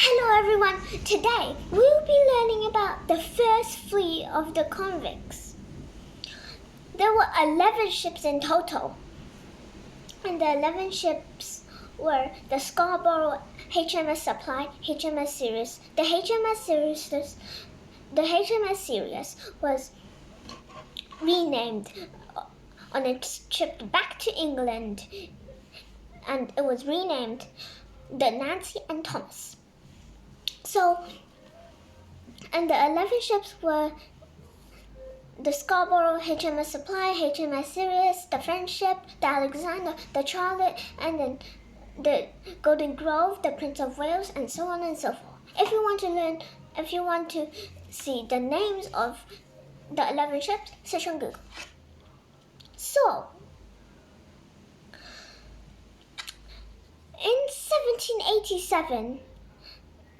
Hello everyone, today we'll be learning about the first fleet of the convicts. There were 11 ships in total, and the 11 ships were the Scarborough, HMS Supply, HMS Sirius. The HMS Sirius was renamed on its trip back to England, and it was renamed the Nancy and Thomas. And the 11 ships were the Scarborough, HMS Supply, HMS Sirius, the Friendship, the Alexander, the Charlotte, and then the Golden Grove, the Prince of Wales, and so on and so forth. If you want to see the names of the 11 ships, search on Google. So, in 1787,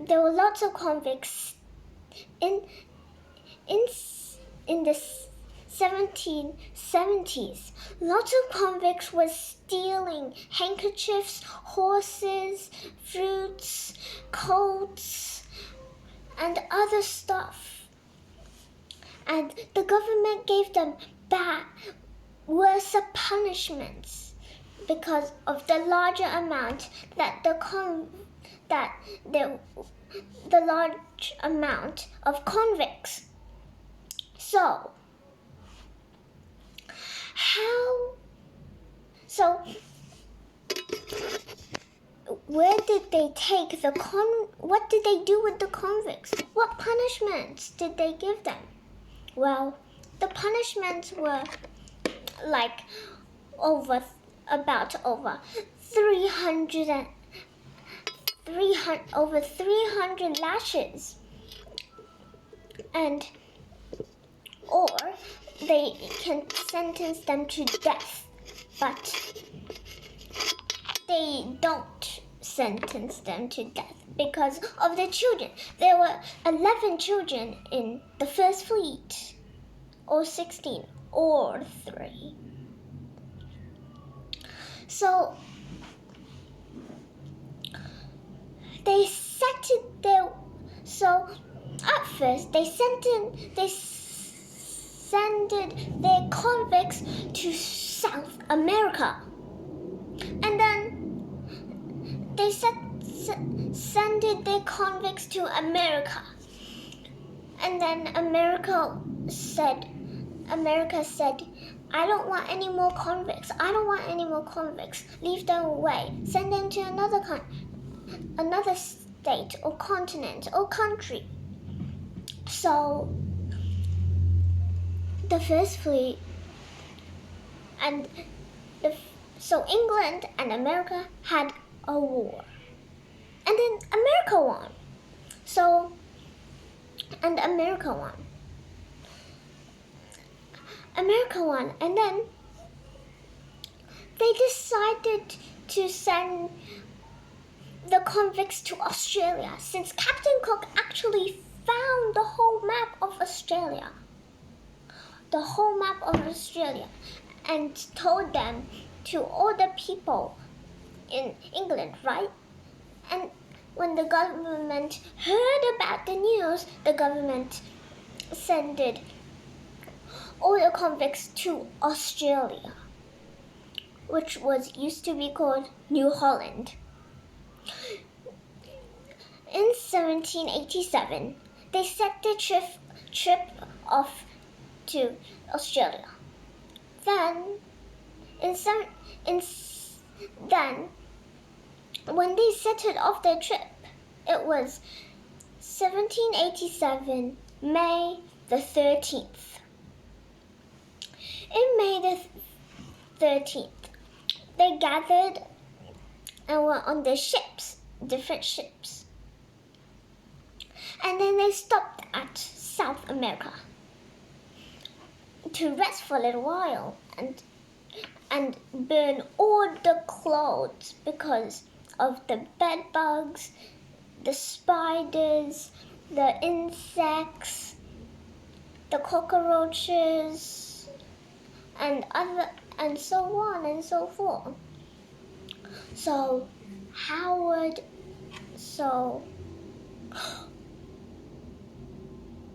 there were lots of convicts. In the 1770s, lots of convicts were stealing handkerchiefs, horses, fruits, coats, and other stuff. And the government gave them worse punishments because of the larger amount the large amount of convicts. So where did they take what did they do with the convicts? What punishments did they give them? Well, the punishments were like over 300 lashes, or they can sentence them to death, but they don't sentence them to death because of the children. There were 11 children in the first fleet, or 16, or 3. So they set it there. So at first they sent their convicts to South America, and then they sent their convicts to America, and then America said, I don't want any more convicts. Leave them away. Send them to another state or continent or country. So the first fleet so England and America had a war, and then America won. America won, and then they decided to send the convicts to Australia, since Captain Cook actually found the whole map of Australia, and told them to all the people in England, right? And when the government heard about the news, the government sent all the convicts to Australia, which used to be called New Holland. In 1787, they set the trip off to Australia. Then, when they set it off their trip, it was 1787, May the 13th. In May the 13th, they gathered and were on their ships, different ships. And then they stopped at South America to rest for a little while and burn all the clothes because of the bed bugs, the spiders, the insects, the cockroaches, and so on and so forth. So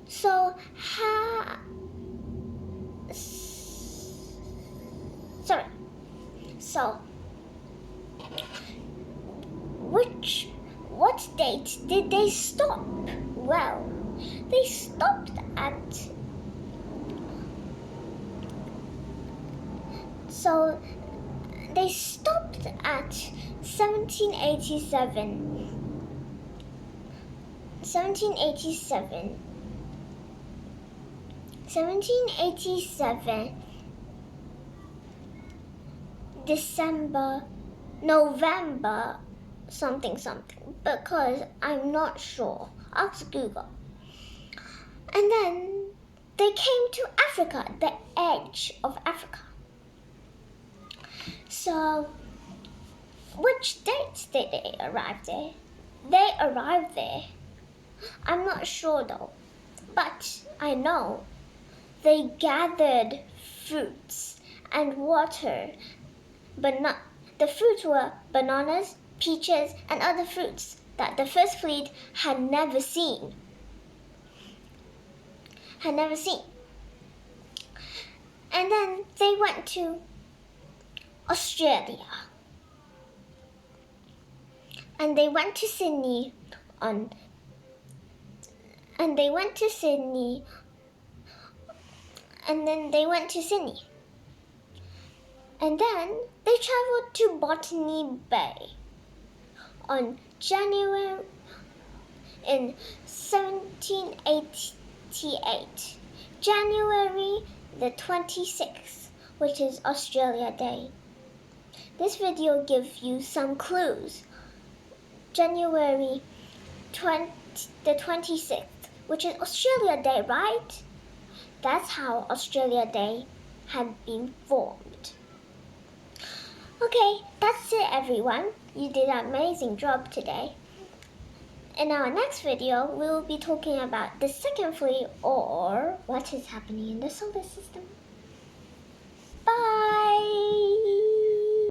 So, sorry. So, what date did they stop? Well, they stopped at. So, they stopped at 1787. 1787. November, something, because I'm not sure. Ask Google. And then they came to Africa, the edge of Africa. So, which dates did they arrive there? They arrived there. I'm not sure though, but I know they gathered fruits and water, but not. The fruits were bananas, peaches, and other fruits that the first fleet had never seen. And then they went to Australia. And they went to Sydney And then they went to Sydney. And then they traveled to Botany Bay in 1788, January the 26th, which is Australia Day. This video gives you some clues. January the 26th, which is Australia Day, right? That's how Australia Day had been formed. Okay, that's it everyone. You did an amazing job today. In our next video, we will be talking about the second fleet, or what is happening in the solar system. Bye!